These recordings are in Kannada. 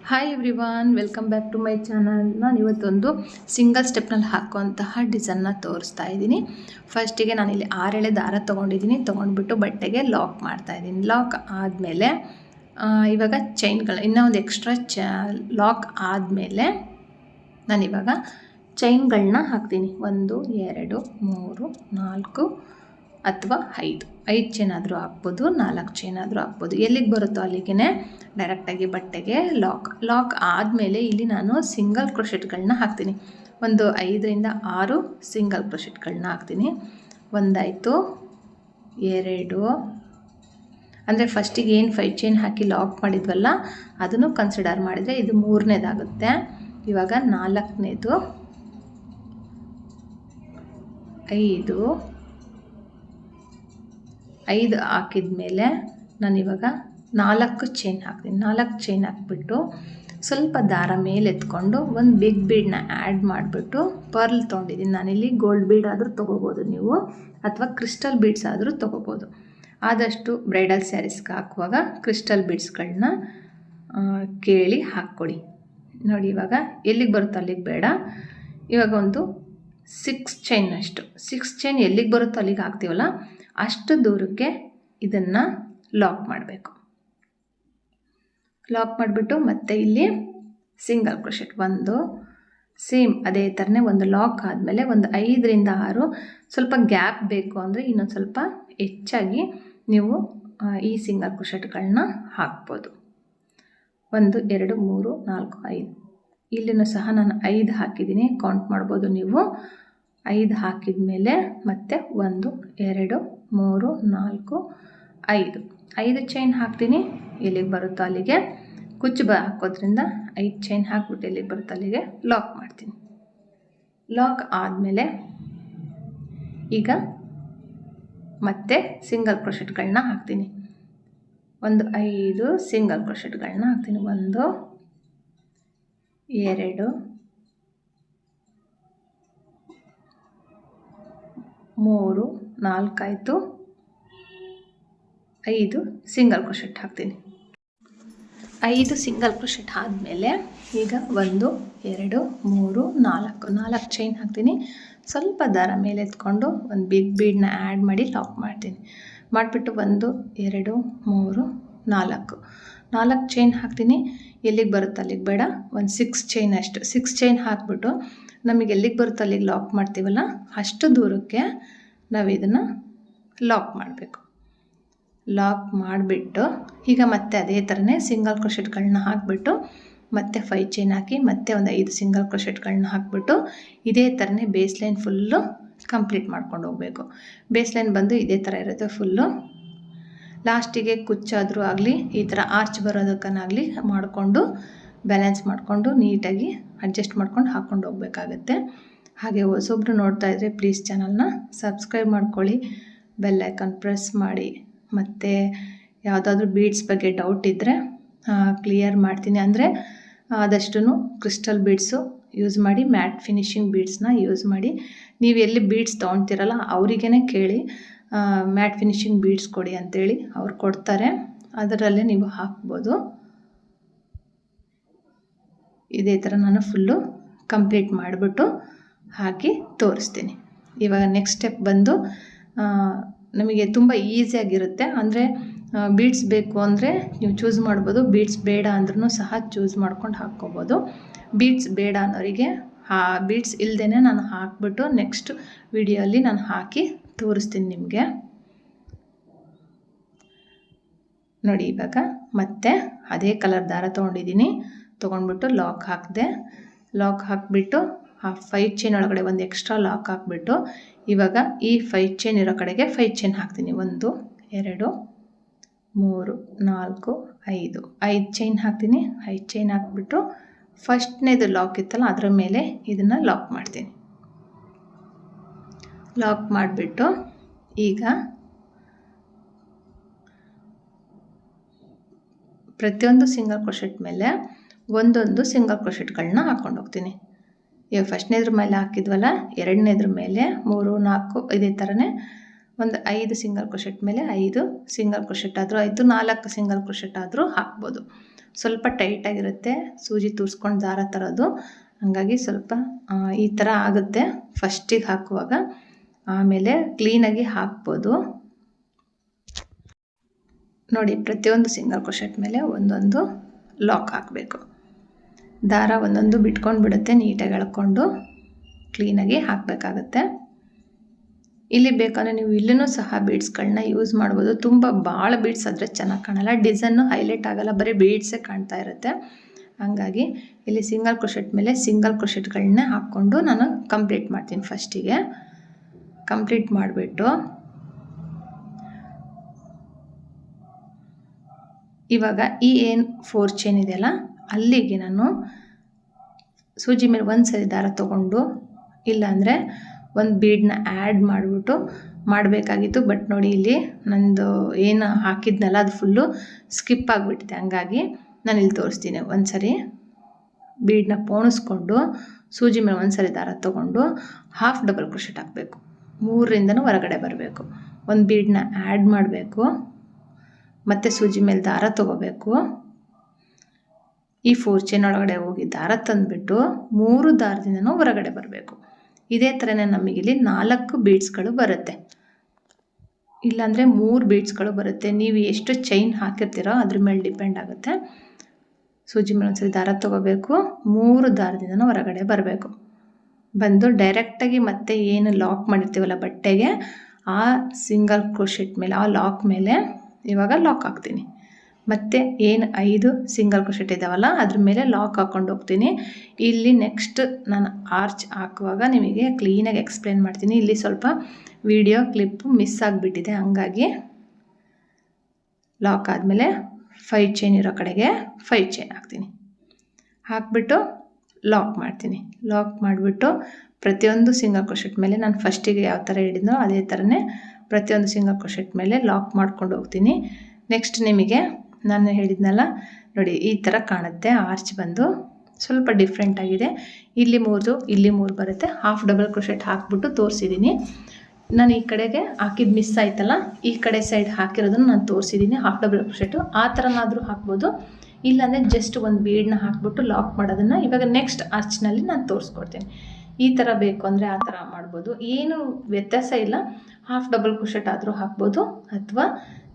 Hi everyone, welcome back to my channel. ನಾನು ಇವತ್ತೊಂದು ಸಿಂಗಲ್ ಸ್ಟೆಪ್ನಲ್ಲಿ ಹಾಕುವಂತಹ ಡಿಸೈನ್ನ ತೋರಿಸ್ತಾ ಇದ್ದೀನಿ. ಫಸ್ಟಿಗೆ ನಾನಿಲ್ಲಿ 6 ಎಳೆ ದಾರ ತೊಗೊಂಡಿದ್ದೀನಿ. ತೊಗೊಂಡ್ಬಿಟ್ಟು ಬಟ್ಟೆಗೆ ಲಾಕ್ ಮಾಡ್ತಾಯಿದ್ದೀನಿ. ಲಾಕ್ ಆದಮೇಲೆ ಇವಾಗ ಚೈನ್ಗಳು ಇನ್ನೂ ಒಂದು ಎಕ್ಸ್ಟ್ರಾ ಲಾಕ್ ಆದಮೇಲೆ ನಾನಿವಾಗ ಚೈನ್ಗಳನ್ನ ಹಾಕ್ತೀನಿ. 1 2 3 4 ಅಥವಾ 5 ಚೈನ್ ಆದರೂ ಹಾಕ್ಬೋದು, 4 ಚೈನ್ ಆದರೂ ಹಾಕ್ಬೋದು. ಎಲ್ಲಿಗೆ ಬರುತ್ತೋ ಅಲ್ಲಿಗೆ ಡೈರೆಕ್ಟಾಗಿ ಬಟ್ಟೆಗೆ ಲಾಕ್ ಆದಮೇಲೆ ಇಲ್ಲಿ ನಾನು ಸಿಂಗಲ್ ಕ್ರೋಶೆಟ್ಗಳನ್ನ ಹಾಕ್ತೀನಿ. ಒಂದು 5 ರಿಂದ 6 ಸಿಂಗಲ್ ಕ್ರೋಶೆಟ್ಗಳನ್ನ ಹಾಕ್ತೀನಿ. ಒಂದಾಯಿತು, 2 ಅಂದರೆ ಫಸ್ಟಿಗೆ ಏನು 5 ಚೈನ್ ಹಾಕಿ ಲಾಕ್ ಮಾಡಿದ್ವಲ್ಲ ಅದನ್ನು ಕನ್ಸಿಡರ್ ಮಾಡಿದರೆ ಇದು 3ನೇದಾಗುತ್ತೆ. ಇವಾಗ 4ನೇದು, 5 ಹಾಕಿದ ಮೇಲೆ ನಾನಿವಾಗ 4 ಚೈನ್ ಹಾಕ್ತೀನಿ. 4 ಚೈನ್ ಹಾಕ್ಬಿಟ್ಟು ಸ್ವಲ್ಪ ದಾರ ಮೇಲೆ ಎತ್ಕೊಂಡು ಒಂದು ಬಿಗ್ ಬೀಡನ್ನ ಆ್ಯಡ್ ಮಾಡಿಬಿಟ್ಟು ಪರ್ಲ್ ತೊಗೊಂಡಿದ್ದೀನಿ. ನಾನಿಲ್ಲಿ ಗೋಲ್ಡ್ ಬೀಡ್ ಆದರೂ ತೊಗೋಬೋದು ನೀವು, ಅಥವಾ ಕ್ರಿಸ್ಟಲ್ ಬೀಡ್ಸ್ ಆದರೂ ತೊಗೋಬೋದು. ಆದಷ್ಟು ಬ್ರೈಡಲ್ ಸ್ಯಾರೀಸ್ಗೆ ಹಾಕುವಾಗ ಕ್ರಿಸ್ಟಲ್ ಬೀಡ್ಸ್ಗಳನ್ನ ಕೇಳಿ ಹಾಕ್ಕೊಡಿ. ನೋಡಿ, ಇವಾಗ ಎಲ್ಲಿಗೆ ಬರುತ್ತೋ ಅಲ್ಲಿಗೆ ಬೇಡ. ಇವಾಗ ಒಂದು 6 ಚೈನ್ ಎಲ್ಲಿಗೆ ಬರುತ್ತೋ ಅಲ್ಲಿಗೆ ಹಾಕ್ತೀವಲ್ಲ ಅಷ್ಟು ದೂರಕ್ಕೆ ಇದನ್ನು ಲಾಕ್ ಮಾಡಬೇಕು. ಲಾಕ್ ಮಾಡಿಬಿಟ್ಟು ಮತ್ತೆ ಇಲ್ಲಿ ಸಿಂಗಲ್ ಕ್ರೋಶೆಟ್ ಒಂದು ಸೇಮ್ ಅದೇ ಥರನೇ ಒಂದು ಲಾಕ್ ಆದಮೇಲೆ ಒಂದು 5 ರಿಂದ 6 ಸ್ವಲ್ಪ ಗ್ಯಾಪ್ ಬೇಕು ಅಂದರೆ ಇನ್ನೊಂದು ಸ್ವಲ್ಪ ಹೆಚ್ಚಾಗಿ ನೀವು ಈ ಸಿಂಗಲ್ ಕ್ರೋಶೆಟ್ಗಳನ್ನ ಹಾಕ್ಬೋದು. 1 2 3 4 5 ಇಲ್ಲಿನೂ ಸಹ ನಾನು 5 ಹಾಕಿದ್ದೀನಿ, ಕೌಂಟ್ ಮಾಡ್ಬೋದು ನೀವು. 5 ಹಾಕಿದ ಮೇಲೆ ಮತ್ತೆ 1 2 3 4 5 ಚೈನ್ ಹಾಕ್ತೀನಿ. ಎಲ್ಲಿಗೆ ಬರುತ್ತೋ ಅಲ್ಲಿಗೆ ಕುಚ್ಚು ಹಾಕೋದ್ರಿಂದ 5 ಚೈನ್ ಹಾಕ್ಬಿಟ್ಟು ಎಲ್ಲಿಗೆ ಬರುತ್ತೋ ಅಲ್ಲಿಗೆ ಲಾಕ್ ಮಾಡ್ತೀನಿ. ಲಾಕ್ ಆದಮೇಲೆ ಈಗ ಮತ್ತೆ ಸಿಂಗಲ್ ಕ್ರೋಶೆಟ್ಗಳನ್ನ ಹಾಕ್ತೀನಿ. ಒಂದು 5 ಸಿಂಗಲ್ ಕ್ರೋಶೆಟ್ಗಳನ್ನ ಹಾಕ್ತೀನಿ. 1 2 3 4 ಆಯಿತು, 5 ಸಿಂಗಲ್ ಕ್ರೋಶೆಟ್ ಹಾಕ್ತೀನಿ. 5 ಸಿಂಗಲ್ ಕ್ರೋಶೆಟ್ ಆದಮೇಲೆ ಈಗ 1 2 3 4 ಚೈನ್ ಹಾಕ್ತೀನಿ. ಸ್ವಲ್ಪ ದಾರ ಮೇಲೆ ಎತ್ಕೊಂಡು ಒಂದು ಬಿಗ್ ಬೀಡನ್ನ ಆ್ಯಡ್ ಮಾಡಿ ಲಾಕ್ ಮಾಡ್ತೀನಿ. ಮಾಡಿಬಿಟ್ಟು 1 2 3 4 ಚೈನ್ ಹಾಕ್ತೀನಿ. ಎಲ್ಲಿಗೆ ಬರುತ್ತೆ ಅಲ್ಲಿಗೆ ಬೇಡ, ಒಂದು 6 ಚೈನ್ ಅಷ್ಟು. 6 ಚೈನ್ ಹಾಕ್ಬಿಟ್ಟು ನಮಗೆ ಎಲ್ಲಿಗೆ ಬರುತ್ತೋ ಅಲ್ಲಿಗೆ ಲಾಕ್ ಮಾಡ್ತೀವಲ್ಲ ಅಷ್ಟು ದೂರಕ್ಕೆ ನಾವು ಇದನ್ನು ಲಾಕ್ ಮಾಡಬೇಕು. ಲಾಕ್ ಮಾಡಿಬಿಟ್ಟು ಈಗ ಮತ್ತೆ ಅದೇ ಥರನೇ ಸಿಂಗಲ್ ಕ್ರೋಶೆಟ್ಗಳನ್ನ ಹಾಕಿಬಿಟ್ಟು ಮತ್ತೆ 5 ಚೈನ್ ಹಾಕಿ ಮತ್ತೆ ಒಂದು 5 ಸಿಂಗಲ್ ಕ್ರೋಶೆಟ್ಗಳನ್ನ ಹಾಕಿಬಿಟ್ಟು ಇದೇ ಥರನೇ ಬೇಸ್ ಲೈನ್ ಫುಲ್ಲು ಕಂಪ್ಲೀಟ್ ಮಾಡ್ಕೊಂಡು ಹೋಗಬೇಕು. ಬೇಸ್ ಲೈನ್ ಬಂದು ಇದೇ ಥರ ಇರುತ್ತೆ ಫುಲ್ಲು. ಲಾಸ್ಟಿಗೆ ಕುಚ್ಚಾದರೂ ಆಗಲಿ ಈ ಥರ ಆರ್ಚ್ ಬರೋದಕ್ಕನಾಗಲಿ ಮಾಡಿಕೊಂಡು ಬ್ಯಾಲೆನ್ಸ್ ಮಾಡಿಕೊಂಡು ನೀಟಾಗಿ ಅಡ್ಜಸ್ಟ್ ಮಾಡ್ಕೊಂಡು ಹಾಕ್ಕೊಂಡು ಹೋಗಬೇಕಾಗತ್ತೆ. ಹಾಗೆ ಹೊಸೊಬ್ಬರು ನೋಡ್ತಾ ಇದ್ದರೆ ಪ್ಲೀಸ್ ಚಾನಲ್ನ ಸಬ್ಸ್ಕ್ರೈಬ್ ಮಾಡ್ಕೊಳ್ಳಿ, ಬೆಲ್ ಐಕಾನ್ ಪ್ರೆಸ್ ಮಾಡಿ. ಮತ್ತು ಯಾವುದಾದ್ರೂ ಬೀಡ್ಸ್ ಬಗ್ಗೆ ಡೌಟ್ ಇದ್ದರೆ ಕ್ಲಿಯರ್ ಮಾಡ್ತೀನಿ. ಅಂದರೆ ಆದಷ್ಟು ಕ್ರಿಸ್ಟಲ್ ಬೀಡ್ಸು ಯೂಸ್ ಮಾಡಿ, ಮ್ಯಾಟ್ ಫಿನಿಶಿಂಗ್ ಬೀಡ್ಸ್ನ ಯೂಸ್ ಮಾಡಿ. ನೀವು ಎಲ್ಲಿ ಬೀಡ್ಸ್ ತೊಗೊಳ್ತೀರಲ್ಲ ಅವರಿಗೇ ಕೇಳಿ ಮ್ಯಾಟ್ ಫಿನಿಶಿಂಗ್ ಬೀಡ್ಸ್ ಕೊಡಿ ಅಂತೇಳಿ ಅವ್ರು ಕೊಡ್ತಾರೆ, ಅದರಲ್ಲೇ ನೀವು ಹಾಕ್ಬೋದು. ಇದೇ ಥರ ನಾನು ಫುಲ್ಲು ಕಂಪ್ಲೀಟ್ ಮಾಡಿಬಿಟ್ಟು ಹಾಕಿ ತೋರಿಸ್ತೀನಿ. ಇವಾಗ ನೆಕ್ಸ್ಟ್ ಸ್ಟೆಪ್ ಬಂದು ನಮಗೆ ತುಂಬ ಈಸಿಯಾಗಿರುತ್ತೆ. ಅಂದರೆ ಬೀಡ್ಸ್ ಬೇಕು ಅಂದರೆ ನೀವು ಚೂಸ್ ಮಾಡ್ಬೋದು, ಬೀಡ್ಸ್ ಬೇಡ ಅಂದ್ರೂ ಸಹ ಚೂಸ್ ಮಾಡ್ಕೊಂಡು ಹಾಕ್ಕೋಬೋದು. ಬೀಡ್ಸ್ ಬೇಡ ಅನ್ನೋರಿಗೆ ಬೀಡ್ಸ್ ಇಲ್ಲದೇ ನಾನು ಹಾಕ್ಬಿಟ್ಟು ನೆಕ್ಸ್ಟ್ ವಿಡಿಯೋಲಿ ನಾನು ಹಾಕಿ ತೋರಿಸ್ತೀನಿ ನಿಮಗೆ. ನೋಡಿ, ಇವಾಗ ಮತ್ತೆ ಅದೇ ಕಲರ್ ದಾರ ತೊಗೊಂಡಿದ್ದೀನಿ. ತೊಗೊಂಡ್ಬಿಟ್ಟು ಲಾಕ್ ಹಾಕಿದೆ. ಲಾಕ್ ಹಾಕಿಬಿಟ್ಟು ಆ 5 ಚೈನ್ ಒಳಗಡೆ ಒಂದು ಎಕ್ಸ್ಟ್ರಾ ಲಾಕ್ ಹಾಕಿಬಿಟ್ಟು ಇವಾಗ ಈ 5 ಚೈನ್ ಇರೋ ಕಡೆಗೆ 5 ಚೈನ್ ಹಾಕ್ತೀನಿ. 1 2 3 4 5 ಚೈನ್ ಹಾಕ್ತೀನಿ. 5 ಚೈನ್ ಹಾಕ್ಬಿಟ್ಟು ಫಸ್ಟ್ನೇದು ಲಾಕ್ ಇತ್ತಲ್ಲ ಅದರ ಮೇಲೆ ಇದನ್ನು ಲಾಕ್ ಮಾಡ್ತೀನಿ. ಲಾಕ್ ಮಾಡಿಬಿಟ್ಟು ಈಗ ಪ್ರತಿಯೊಂದು ಸಿಂಗಲ್ ಕ್ರೋಶೆಟ್ ಮೇಲೆ ಒಂದೊಂದು ಸಿಂಗಲ್ ಕ್ರೋಶೆಟ್ಗಳನ್ನ ಹಾಕ್ಕೊಂಡು ಹೋಗ್ತೀನಿ. ಇವಾಗ ಫಸ್ಟ್ನೇದ್ರ ಮೇಲೆ ಹಾಕಿದ್ವಲ್ಲ, 2ನೇದ್ರ ಮೇಲೆ 3 4 ಇದೇ ಥರನೇ ಒಂದು 5 ಸಿಂಗಲ್ ಕ್ರೋಶೆಟ್ ಮೇಲೆ 5 ಸಿಂಗಲ್ ಕ್ರೋಶೆಟ್ ಆದರೂ ಆಯಿತು, 4 ಸಿಂಗಲ್ ಕ್ರೋಶೆಟ್ ಆದರೂ ಹಾಕ್ಬೋದು. ಸ್ವಲ್ಪ ಟೈಟಾಗಿರುತ್ತೆ ಸೂಜಿ ತೂರಿಸ್ಕೊಂಡು ದಾರ ತರೋದು. ಹಾಗಾಗಿ ಸ್ವಲ್ಪ ಈ ಥರ ಆಗುತ್ತೆ ಫಸ್ಟಿಗೆ ಹಾಕುವಾಗ. ಆಮೇಲೆ ಕ್ಲೀನಾಗಿ ಹಾಕ್ಬೋದು. ನೋಡಿ, ಪ್ರತಿಯೊಂದು ಸಿಂಗಲ್ ಕ್ರೋಶೆಟ್ ಮೇಲೆ ಒಂದೊಂದು ಲಾಕ್ ಹಾಕಬೇಕು. ದಾರ ಒಂದೊಂದು ಬಿಟ್ಕೊಂಡು ಬಿಡುತ್ತೆ, ನೀಟಾಗಿ ಎಳ್ಕೊಂಡು ಕ್ಲೀನಾಗಿ ಹಾಕಬೇಕಾಗತ್ತೆ. ಇಲ್ಲಿ ಬೇಕಂದರೆ ನೀವು ಇಲ್ಲೂ ಸಹ ಬೀಡ್ಸ್ಗಳನ್ನ ಯೂಸ್ ಮಾಡ್ಬೋದು. ತುಂಬ ಭಾಳ ಬೀಡ್ಸ್ ಆದರೆ ಚೆನ್ನಾಗಿ ಕಾಣಲ್ಲ, ಡಿಸೈನು ಹೈಲೈಟ್ ಆಗಲ್ಲ, ಬರೀ ಬೀಡ್ಸೇ ಕಾಣ್ತಾ ಇರುತ್ತೆ. ಹಾಗಾಗಿ ಇಲ್ಲಿ ಸಿಂಗಲ್ ಕ್ರೋಶೆಟ್ ಮೇಲೆ ಸಿಂಗಲ್ ಕ್ರೋಶೆಟ್ಗಳನ್ನ ಹಾಕ್ಕೊಂಡು ನಾನು ಕಂಪ್ಲೀಟ್ ಮಾಡ್ತೀನಿ. ಫಸ್ಟಿಗೆ ಕಂಪ್ಲೀಟ್ ಮಾಡಿಬಿಟ್ಟು ಇವಾಗ ಈ ಏನು 4 ಚೈನ್ ಇದೆಯಲ್ಲ ಅಲ್ಲಿಗೆ ನಾನು ಸೂಜಿ ಮೇಲೆ ಒಂದು ಸರಿ ದಾರ ತೊಗೊಂಡು, ಇಲ್ಲಾಂದರೆ ಒಂದು ಬೀಡನ್ನ ಆ್ಯಡ್ ಮಾಡಿಬಿಟ್ಟು ಮಾಡಬೇಕಾಗಿತ್ತು. ಬಟ್ ನೋಡಿ, ಇಲ್ಲಿ ನಂದು ಏನು ಹಾಕಿದ್ನಲ್ಲ ಅದು ಫುಲ್ಲು ಸ್ಕಿಪ್ ಆಗಿಬಿಟ್ಟಿದೆ. ಹಂಗಾಗಿ ನಾನು ಇಲ್ಲಿ ತೋರಿಸ್ತೀನಿ. ಒಂದು ಸರಿ ಬೀಡನ್ನ ಪೋಣಿಸ್ಕೊಂಡು ಸೂಜಿ ಮೇಲೆ ಒಂದು ಸರಿ ದಾರ ತೊಗೊಂಡು ಹಾಫ್ ಡಬಲ್ ಕ್ರೋಶೆಟ್ ಹಾಕಬೇಕು. 3ರಿಂದನೂ ಹೊರಗಡೆ ಬರಬೇಕು. ಒಂದು ಬೀಡನ್ನ ಆ್ಯಡ್ ಮಾಡಬೇಕು, ಮತ್ತು ಸೂಜಿ ಮೇಲೆ ದಾರ ತೊಗೋಬೇಕು. ಈ 4 ಚೈನ್ ಒಳಗಡೆ ಹೋಗಿ ದಾರ ತಂದುಬಿಟ್ಟು 3 ದಾರದಿಂದನೂ ಹೊರಗಡೆ ಬರಬೇಕು. ಇದೇ ಥರನೇ ನಮಗಿಲ್ಲಿ 4 ಬೀಡ್ಸ್ಗಳು ಬರುತ್ತೆ, ಇಲ್ಲಾಂದರೆ 3 ಬೀಡ್ಸ್ಗಳು ಬರುತ್ತೆ. ನೀವು ಎಷ್ಟು ಚೈನ್ ಹಾಕಿರ್ತೀರೋ ಅದ್ರ ಮೇಲೆ ಡಿಪೆಂಡ್ ಆಗುತ್ತೆ. ಸೂಜಿ ಮೇಲೆ ಒಂದ್ಸರಿ ದಾರ ತೊಗೋಬೇಕು, 3 ದಾರದಿಂದನೂ ಹೊರಗಡೆ ಬರಬೇಕು. ಬಂದು ಡೈರೆಕ್ಟಾಗಿ ಮತ್ತೆ ಏನು ಲಾಕ್ ಮಾಡಿರ್ತೀವಲ್ಲ ಬಟ್ಟೆಗೆ, ಆ ಸಿಂಗಲ್ ಕ್ರೋಶೆಟ್ ಮೇಲೆ, ಆ ಲಾಕ್ ಮೇಲೆ ಇವಾಗ ಲಾಕ್ ಹಾಕ್ತೀನಿ. ಮತ್ತು ಏನು 5 ಸಿಂಗಲ್ ಕ್ರೋಶೆಟ್ ಇದ್ದಾವಲ್ಲ ಅದ್ರ ಮೇಲೆ ಲಾಕ್ ಹಾಕ್ಕೊಂಡು ಹೋಗ್ತೀನಿ. ಇಲ್ಲಿ ನೆಕ್ಸ್ಟ್ ನಾನು ಆರ್ಚ್ ಹಾಕುವಾಗ ನಿಮಗೆ ಕ್ಲೀನಾಗಿ ಎಕ್ಸ್ಪ್ಲೇನ್ ಮಾಡ್ತೀನಿ. ಇಲ್ಲಿ ಸ್ವಲ್ಪ ವಿಡಿಯೋ ಕ್ಲಿಪ್ಪು ಮಿಸ್ ಆಗಿಬಿಟ್ಟಿದೆ, ಹಂಗಾಗಿ ಲಾಕ್ ಆದಮೇಲೆ 5 ಚೈನ್ ಇರೋ ಕಡೆಗೆ 5 ಚೈನ್ ಹಾಕ್ತೀನಿ. ಹಾಕ್ಬಿಟ್ಟು ಲಾಕ್ ಮಾಡ್ತೀನಿ. ಲಾಕ್ ಮಾಡಿಬಿಟ್ಟು ಪ್ರತಿಯೊಂದು ಸಿಂಗಲ್ ಕ್ರೋಶೆಟ್ ಮೇಲೆ ನಾನು ಫಸ್ಟಿಗೆ ಯಾವ ಥರ ಹಿಡಿದ್ನೋ ಅದೇ ಥರನೇ ಪ್ರತಿಯೊಂದು ಸಿಂಗಲ್ ಕ್ರೋಶೆಟ್ ಮೇಲೆ ಲಾಕ್ ಮಾಡ್ಕೊಂಡು ಹೋಗ್ತೀನಿ. ನೆಕ್ಸ್ಟ್ ನಿಮಗೆ ನಾನು ಹೇಳಿದ್ನಲ್ಲ ನೋಡಿ, ಈ ಥರ ಕಾಣುತ್ತೆ. ಆರ್ಚ್ ಬಂದು ಸ್ವಲ್ಪ ಡಿಫ್ರೆಂಟ್ ಆಗಿದೆ. ಇಲ್ಲಿ 3 ಇಲ್ಲಿ 3 ಬರುತ್ತೆ. ಹಾಫ್ ಡಬಲ್ ಕ್ರೋಶೆಟ್ ಹಾಕ್ಬಿಟ್ಟು ತೋರಿಸಿದ್ದೀನಿ. ನಾನು ಈ ಕಡೆಗೆ ಹಾಕಿದ್ದು ಮಿಸ್ ಆಯ್ತಲ್ಲ, ಈ ಕಡೆ ಸೈಡ್ ಹಾಕಿರೋದನ್ನು ನಾನು ತೋರಿಸಿದ್ದೀನಿ ಹಾಫ್ ಡಬಲ್ ಕ್ರೋಶೆಟು. ಆ ಥರನಾದರೂ ಹಾಕ್ಬೋದು, ಇಲ್ಲಾಂದರೆ ಜಸ್ಟ್ ಒಂದು ಬೀಡನ್ನ ಹಾಕ್ಬಿಟ್ಟು ಲಾಕ್ ಮಾಡೋದನ್ನು ಇವಾಗ ನೆಕ್ಸ್ಟ್ ಆರ್ಚ್ನಲ್ಲಿ ನಾನು ತೋರಿಸ್ಕೊಡ್ತೀನಿ. ಈ ಥರ ಬೇಕು ಅಂದರೆ ಆ ಥರ ಮಾಡ್ಬೋದು, ಏನು ವ್ಯತ್ಯಾಸ ಇಲ್ಲ. ಹಾಫ್ ಡಬಲ್ ಕ್ರೋಶೆಟ್ ಆದರೂ ಹಾಕ್ಬೋದು, ಅಥವಾ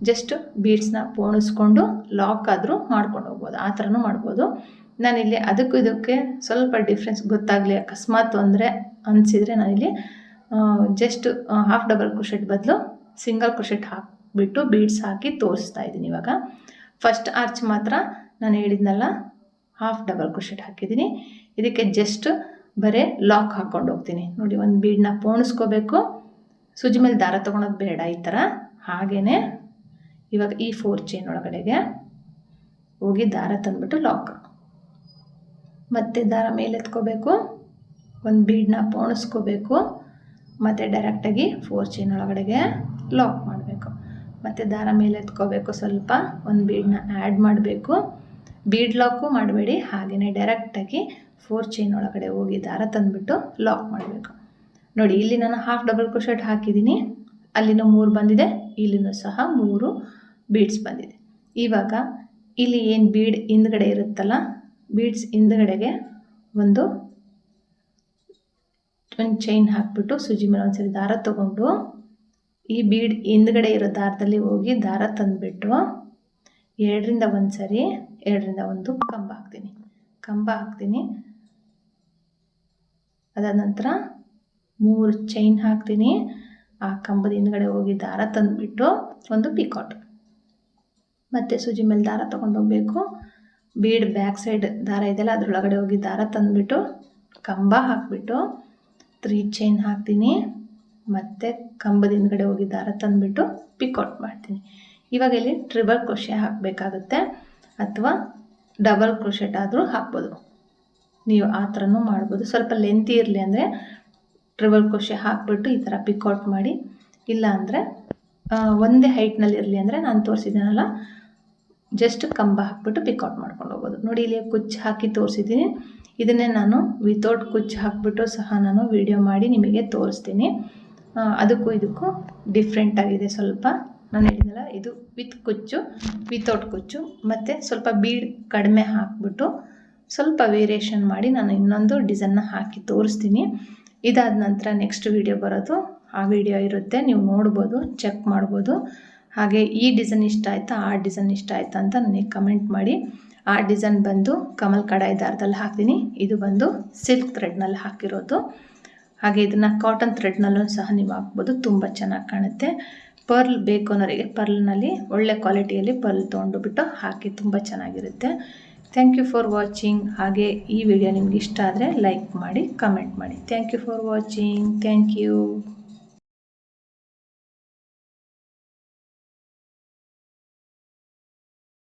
ಜಸ್ಟ್ ಬೀಡ್ಸ್ನ ಪೋಣಿಸ್ಕೊಂಡು ಲಾಕ್ ಆದರೂ ಮಾಡ್ಕೊಂಡು ಹೋಗ್ಬೋದು, ಆ ಥರನೂ ಮಾಡ್ಬೋದು. ನಾನಿಲ್ಲಿ ಅದಕ್ಕೂ ಇದಕ್ಕೆ ಸ್ವಲ್ಪ ಡಿಫ್ರೆನ್ಸ್ ಗೊತ್ತಾಗಲಿ ಅಕಸ್ಮಾತ್ ಅಂದರೆ ಅನಿಸಿದರೆ ನಾನಿಲ್ಲಿ ಜಸ್ಟ್ ಹಾಫ್ ಡಬಲ್ ಕ್ರೋಶೆಟ್ ಬದಲು ಸಿಂಗಲ್ ಕ್ರೋಶೆಟ್ ಹಾಕಿಬಿಟ್ಟು ಬೀಡ್ಸ್ ಹಾಕಿ ತೋರಿಸ್ತಾ ಇದ್ದೀನಿ. ಇವಾಗ ಫಸ್ಟ್ ಆರ್ಚ್ ಮಾತ್ರ ನಾನು ಹೇಳಿದ್ನಲ್ಲ ಹಾಫ್ ಡಬಲ್ ಕ್ರೋಶೆಟ್ ಹಾಕಿದ್ದೀನಿ. ಇದಕ್ಕೆ ಜಸ್ಟ್ ಬರೀ ಲಾಕ್ ಹಾಕ್ಕೊಂಡು ಹೋಗ್ತೀನಿ. ನೋಡಿ, ಒಂದು ಬೀಡನ್ನ ಪೋಣಿಸ್ಕೋಬೇಕು, ಸೂಜಿ ಮೇಲೆ ದಾರ ತೊಗೊಳೋದು ಬೇಡ ಈ ಥರ. ಹಾಗೆಯೇ ಇವಾಗ ಈ 4 ಚೈನ್ ಒಳಗಡೆಗೆ ಹೋಗಿ ದಾರ ತಂದುಬಿಟ್ಟು ಲಾಕ್, ಮತ್ತು ದಾರ ಮೇಲೆ ಎತ್ಕೋಬೇಕು, ಒಂದು ಬೀಡನ್ನ ಪೋಣಿಸ್ಕೋಬೇಕು, ಮತ್ತು ಡೈರೆಕ್ಟಾಗಿ 4 ಚೈನ್ ಒಳಗಡೆಗೆ ಲಾಕ್ ಮಾಡಬೇಕು. ಮತ್ತು ದಾರ ಮೇಲೆ ಎತ್ಕೋಬೇಕು, ಸ್ವಲ್ಪ ಒಂದು ಬೀಡನ್ನ ಆ್ಯಡ್ ಮಾಡಬೇಕು. ಬೀಡ್ ಲಾಕು ಮಾಡಬೇಡಿ, ಹಾಗೆಯೇ ಡೈರೆಕ್ಟಾಗಿ 4 ಚೈನ್ ಒಳಗಡೆ ಹೋಗಿ ದಾರ ತಂದುಬಿಟ್ಟು ಲಾಕ್ ಮಾಡಬೇಕು. ನೋಡಿ, ಇಲ್ಲಿ ನಾನು ಹಾಫ್ ಡಬಲ್ ಕ್ರೋಶೆಟ್ ಹಾಕಿದ್ದೀನಿ, ಅಲ್ಲಿನೂ 3 ಬಂದಿದೆ, ಇಲ್ಲಿನೂ ಸಹ 3 ಬೀಡ್ಸ್ ಬಂದಿದೆ. ಇವಾಗ ಇಲ್ಲಿ ಏನು ಬೀಡ್ ಹಿಂದ್ಗಡೆ ಇರುತ್ತಲ್ಲ, ಬೀಡ್ಸ್ ಹಿಂದ್ಗಡೆಗೆ ಒಂದು ಚೈನ್ ಹಾಕಿಬಿಟ್ಟು ಸೂಜಿ ಮೇಲೆ ಒಂದ್ಸರಿ ದಾರ ತೊಗೊಂಡು ಈ ಬೀಡ್ ಹಿಂದ್ಗಡೆ ಇರೋ ದಾರದಲ್ಲಿ ಹೋಗಿ ದಾರ ತಂದುಬಿಟ್ಟು 2ರಿಂದ 1 ಸರಿ 2ರಿಂದ 1 ಕಂಬ ಹಾಕ್ತೀನಿ. ಅದಾದ ನಂತರ 3 ಚೈನ್ ಹಾಕ್ತೀನಿ. ಆ ಕಂಬದ ಹಿಂದ್ಗಡೆ ಹೋಗಿ ದಾರ ತಂದುಬಿಟ್ಟು ಒಂದು ಪಿಕಾಟ್, ಮತ್ತು ಸೂಜಿ ಮೇಲೆ ದಾರ ತೊಗೊಂಡೋಗ್ಬೇಕು. ಬೀಡ್ ಬ್ಯಾಕ್ ಸೈಡ್ ದಾರ ಇದೆಯಲ್ಲ ಅದರೊಳಗಡೆ ಹೋಗಿ ದಾರ ತಂದುಬಿಟ್ಟು ಕಂಬ ಹಾಕಿಬಿಟ್ಟು 3 ಚೈನ್ ಹಾಕ್ತೀನಿ. ಮತ್ತು ಕಂಬದ ಹಿಂದ್ಗಡೆ ಹೋಗಿ ದಾರ ತಂದುಬಿಟ್ಟು ಪಿಕಾಟ್ ಮಾಡ್ತೀನಿ. ಇವಾಗ ಇಲ್ಲಿ ಟ್ರಿಬಲ್ ಕ್ರೋಶೆ ಹಾಕಬೇಕಾಗುತ್ತೆ, ಅಥವಾ ಡಬಲ್ ಕ್ರೋಶೆಟ್ ಆದರೂ ಹಾಕ್ಬೋದು. ನೀವು ಆ ಥರನೂ ಮಾಡ್ಬೋದು. ಸ್ವಲ್ಪ ಲೆಂತಿ ಇರಲಿ ಅಂದರೆ ಟ್ರಿಬಲ್ ಕ್ರೋಶೆ ಹಾಕಿಬಿಟ್ಟು ಈ ಥರ ಪಿಕಾಟ್ ಮಾಡಿ, ಇಲ್ಲ ಅಂದರೆ ಒಂದೇ ಹೈಟ್ನಲ್ಲಿ ಇರಲಿ ಅಂದರೆ ನಾನು ತೋರಿಸಿದ್ದೀನಲ್ಲ ಜಸ್ಟ್ ಕಂಬ ಹಾಕಿಬಿಟ್ಟು ಪಿಕಾಟ್ ಮಾಡ್ಕೊಂಡು ಹೋಗೋದು. ನೋಡಿ, ಇಲ್ಲಿ ಕುಚ್ಚು ಹಾಕಿ ತೋರಿಸಿದ್ದೀನಿ. ಇದನ್ನೇ ನಾನು ವಿತೌಟ್ ಕುಚ್ಚು ಹಾಕಿಬಿಟ್ಟು ಸಹ ನಾನು ವಿಡಿಯೋ ಮಾಡಿ ನಿಮಗೆ ತೋರಿಸ್ತೀನಿ. ಅದಕ್ಕೂ ಇದಕ್ಕೂ ಡಿಫ್ರೆಂಟ್ ಆಗಿದೆ ಸ್ವಲ್ಪ. ನಾನು ಹೇಳಿದ್ನಲ್ಲ, ಇದು ವಿತ್ ಕುಚ್ಚು, ವಿತೌಟ್ ಕುಚ್ಚು, ಮತ್ತು ಸ್ವಲ್ಪ ಬೀಡ್ ಕಡಿಮೆ ಹಾಕಿಬಿಟ್ಟು ಸ್ವಲ್ಪ ವೇರಿಯೇಷನ್ ಮಾಡಿ ನಾನು ಇನ್ನೊಂದು ಡಿಸೈನ್ನ ಹಾಕಿ ತೋರಿಸ್ತೀನಿ. ಇದಾದ ನಂತರ ನೆಕ್ಸ್ಟ್ ವಿಡಿಯೋ ಬರೋದು, ಆ ವಿಡಿಯೋ ಇರುತ್ತೆ, ನೀವು ನೋಡ್ಬೋದು, ಚೆಕ್ ಮಾಡ್ಬೋದು. ಹಾಗೆ ಈ ಡಿಸೈನ್ ಇಷ್ಟ ಆಯಿತಾ, ಆ ಡಿಸೈನ್ ಇಷ್ಟ ಆಯಿತಾ ಅಂತ ನನಗೆ ಕಮೆಂಟ್ ಮಾಡಿ. ಆ ಡಿಸೈನ್ ಬಂದು ಕಮಲ್ ಕಡಾಯಿ ದಾರದಲ್ಲಿ ಹಾಕ್ತೀನಿ, ಇದು ಬಂದು ಸಿಲ್ಕ್ ಥ್ರೆಡ್ನಲ್ಲಿ ಹಾಕಿರೋದು. ಹಾಗೆ ಇದನ್ನು ಕಾಟನ್ ಥ್ರೆಡ್ನಲ್ಲೂ ಸಹ ನೀವು ಹಾಕ್ಬೋದು, ತುಂಬ ಚೆನ್ನಾಗಿ ಕಾಣುತ್ತೆ. ಪರ್ಲ್ ಬೇಕು ಅನ್ನೋರಿಗೆ ಪರ್ಲ್ನಲ್ಲಿ ಒಳ್ಳೆ ಕ್ವಾಲಿಟಿಯಲ್ಲಿ ಪರ್ಲ್ ತೊಗೊಂಡುಬಿಟ್ಟು ಹಾಕಿ, ತುಂಬ ಚೆನ್ನಾಗಿರುತ್ತೆ. Thank you for watching. ಹಾಗೆ ಈ ವಿಡಿಯೋ ನಿಮ್ಗೆ ಇಷ್ಟ ಆದರೆ ಲೈಕ್ ಮಾಡಿ, ಕಮೆಂಟ್ ಮಾಡಿ. Thank you for watching. Thank you.